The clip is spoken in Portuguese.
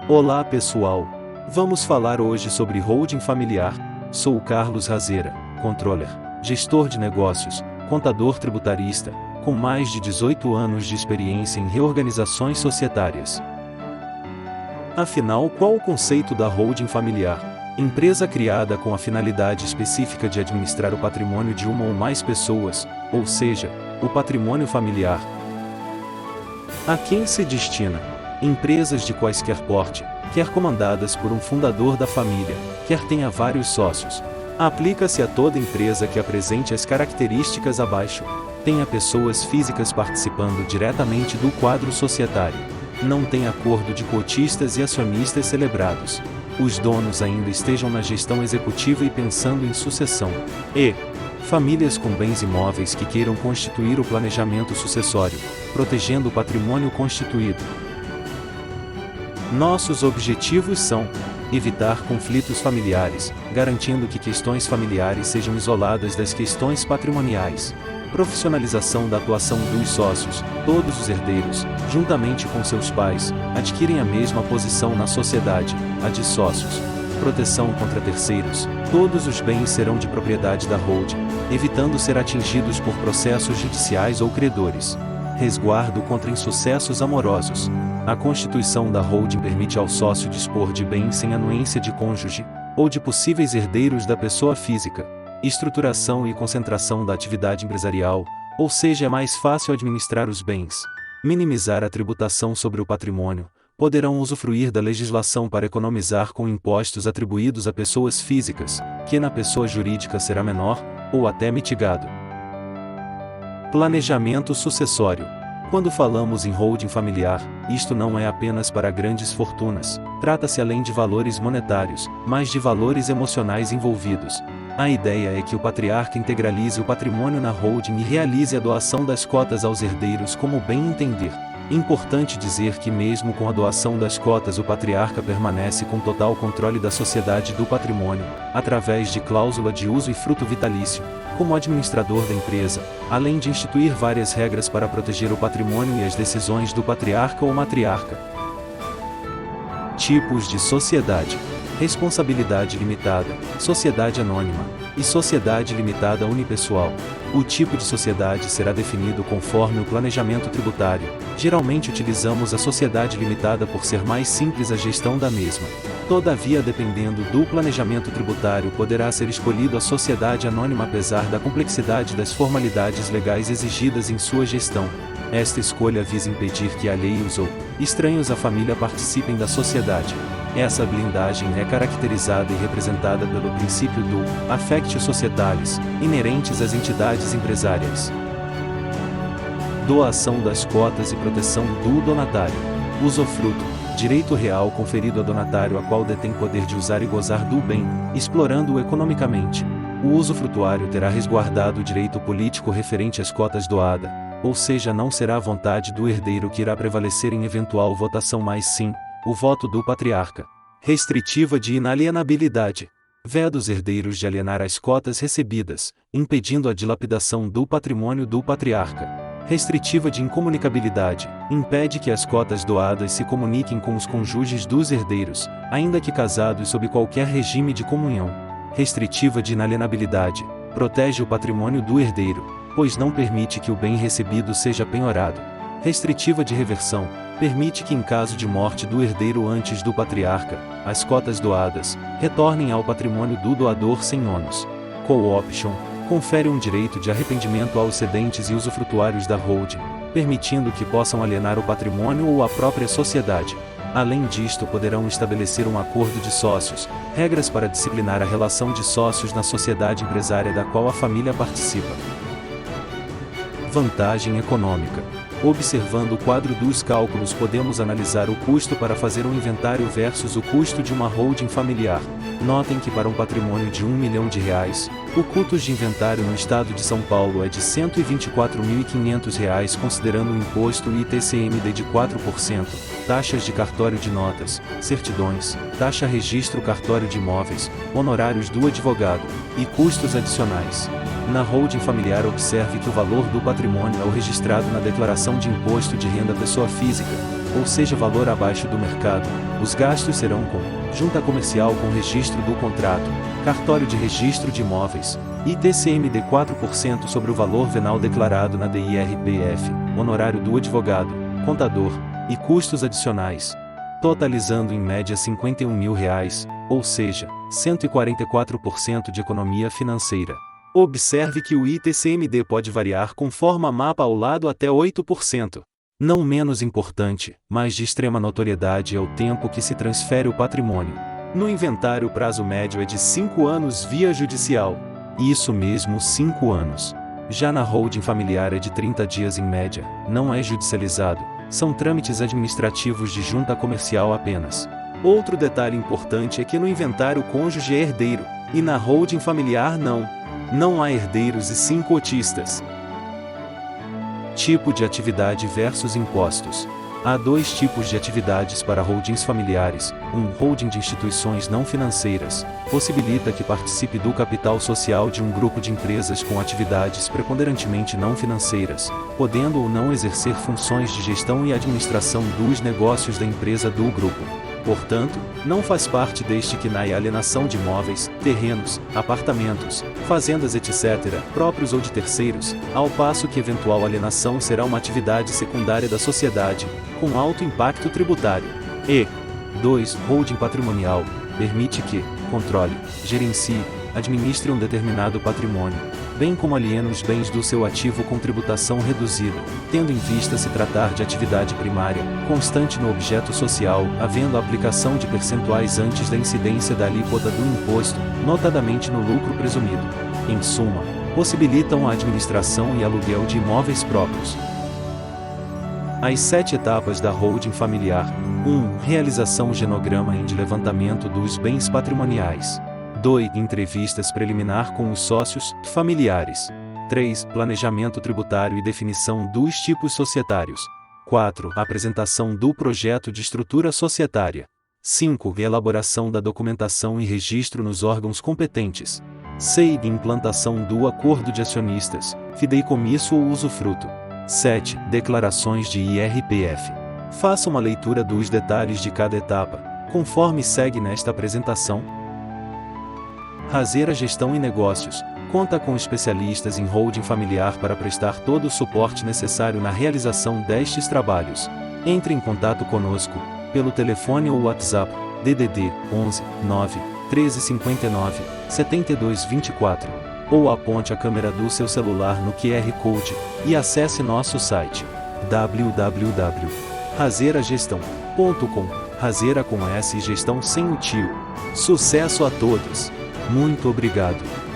Olá pessoal, vamos falar hoje sobre holding familiar. Sou o Carlos Razeira, controller, gestor de negócios, contador tributarista, com mais de 18 anos de experiência em reorganizações societárias. Afinal, qual o conceito da holding familiar? Empresa criada com a finalidade específica de administrar o patrimônio de uma ou mais pessoas, ou seja, o patrimônio familiar. A quem se destina? Empresas de quaisquer porte, quer comandadas por um fundador da família, quer tenha vários sócios. Aplica-se a toda empresa que apresente as características abaixo, tenha pessoas físicas participando diretamente do quadro societário, não tem acordo de cotistas e acionistas celebrados, os donos ainda estejam na gestão executiva e pensando em sucessão, e famílias com bens imóveis que queiram constituir o planejamento sucessório, protegendo o patrimônio constituído. Nossos objetivos são: evitar conflitos familiares, garantindo que questões familiares sejam isoladas das questões patrimoniais. Profissionalização da atuação dos sócios, todos os herdeiros, juntamente com seus pais, adquirem a mesma posição na sociedade, a de sócios. Proteção contra terceiros, todos os bens serão de propriedade da holding, evitando ser atingidos por processos judiciais ou credores. Resguardo contra insucessos amorosos. A constituição da holding permite ao sócio dispor de bens sem anuência de cônjuge, ou de possíveis herdeiros da pessoa física. Estruturação e concentração da atividade empresarial, ou seja, é mais fácil administrar os bens. Minimizar a tributação sobre o patrimônio. Poderão usufruir da legislação para economizar com impostos atribuídos a pessoas físicas, que na pessoa jurídica será menor, ou até mitigado. Planejamento sucessório. Quando falamos em holding familiar, isto não é apenas para grandes fortunas, trata-se além de valores monetários, mas de valores emocionais envolvidos. A ideia é que o patriarca integralize o patrimônio na holding e realize a doação das cotas aos herdeiros como bem entender. Importante dizer que mesmo com a doação das cotas o patriarca permanece com total controle da sociedade do patrimônio, através de cláusula de uso e fruto vitalício, como administrador da empresa, além de instituir várias regras para proteger o patrimônio e as decisões do patriarca ou matriarca. Tipos de sociedade: responsabilidade limitada, sociedade anônima e sociedade limitada unipessoal. O tipo de sociedade será definido conforme o planejamento tributário. Geralmente utilizamos a sociedade limitada por ser mais simples a gestão da mesma. Todavia, dependendo do planejamento tributário, poderá ser escolhido a sociedade anônima apesar da complexidade das formalidades legais exigidas em sua gestão. Esta escolha visa impedir que alheios ou estranhos à família participem da sociedade. Essa blindagem é caracterizada e representada pelo princípio do affectio societatis, inerentes às entidades empresárias. Doação das cotas e proteção do donatário. Usufruto, direito real conferido a donatário a qual detém poder de usar e gozar do bem, explorando-o economicamente. O usufrutuário terá resguardado o direito político referente às cotas doadas, ou seja, não será a vontade do herdeiro que irá prevalecer em eventual votação, mas sim o voto do patriarca. Restritiva de inalienabilidade. Veda os herdeiros de alienar as cotas recebidas, impedindo a dilapidação do patrimônio do patriarca. Restritiva de incomunicabilidade. Impede que as cotas doadas se comuniquem com os cônjuges dos herdeiros, ainda que casados sob qualquer regime de comunhão. Restritiva de inalienabilidade. Protege o patrimônio do herdeiro, pois não permite que o bem recebido seja penhorado. Restritiva de reversão. Permite que em caso de morte do herdeiro antes do patriarca, as cotas doadas retornem ao patrimônio do doador sem ônus. Co-option. Confere um direito de arrependimento aos cedentes e usufrutuários da holding, permitindo que possam alienar o patrimônio ou a própria sociedade. Além disto, poderão estabelecer um acordo de sócios, regras para disciplinar a relação de sócios na sociedade empresária da qual a família participa. Vantagem econômica. Observando o quadro dos cálculos, podemos analisar o custo para fazer um inventário versus o custo de uma holding familiar. Notem que para um patrimônio de R$ 1 milhão, o custo de inventário no estado de São Paulo é de R$ 124.500, considerando o imposto ITCMD de 4%, taxas de cartório de notas, certidões, taxa registro cartório de imóveis, honorários do advogado e custos adicionais. Na holding familiar, observe que o valor do patrimônio é o registrado na declaração de imposto de renda pessoa física, ou seja valor abaixo do mercado, os gastos serão com junta comercial com registro do contrato, cartório de registro de imóveis, ITCMD 4% sobre o valor venal declarado na DIRPF, honorário do advogado, contador, e custos adicionais, totalizando em média R$51 mil, ou seja, 144% de economia financeira. Observe que o ITCMD pode variar conforme a mapa ao lado até 8%. Não menos importante, mas de extrema notoriedade é o tempo que se transfere o patrimônio. No inventário o prazo médio é de 5 anos via judicial. Isso mesmo, 5 anos. Já na holding familiar é de 30 dias em média, não é judicializado, são trâmites administrativos de junta comercial apenas. Outro detalhe importante é que no inventário o cônjuge é herdeiro, e na holding familiar não. Não há herdeiros e sim cotistas. Tipo de atividade versus impostos. Há dois tipos de atividades para holdings familiares. Holding de instituições não financeiras, possibilita que participe do capital social de um grupo de empresas com atividades preponderantemente não financeiras, podendo ou não exercer funções de gestão e administração dos negócios da empresa do grupo. Portanto, não faz parte deste KNAI alienação de imóveis, terrenos, apartamentos, fazendas etc., próprios ou de terceiros, ao passo que eventual alienação será uma atividade secundária da sociedade, com alto impacto tributário. E 2. Holding patrimonial, permite que controle, gerencie, administre um determinado patrimônio, bem como aliena os bens do seu ativo com tributação reduzida, tendo em vista se tratar de atividade primária, constante no objeto social, havendo a aplicação de percentuais antes da incidência da alíquota do imposto, notadamente no lucro presumido. Em suma, possibilitam a administração e aluguel de imóveis próprios. As 7 etapas da holding familiar. 1. Realização genograma de levantamento dos bens patrimoniais. 2. Entrevistas preliminar com os sócios, familiares. 3. Planejamento tributário e definição dos tipos societários. 4. Apresentação do projeto de estrutura societária. 5. Elaboração da documentação e registro nos órgãos competentes. 6. Implantação do acordo de acionistas, fideicomisso ou usufruto. 7. Declarações de IRPF. Faça uma leitura dos detalhes de cada etapa, conforme segue nesta apresentação. Razera Gestão e Negócios conta com especialistas em holding familiar para prestar todo o suporte necessário na realização destes trabalhos. Entre em contato conosco, pelo telefone ou WhatsApp, DDD 11 9 1359 7224, ou aponte a câmera do seu celular no QR Code, e acesse nosso site, www.razeragestão.com, Razera com S e gestão sem o tio. Sucesso a todos! Muito obrigado!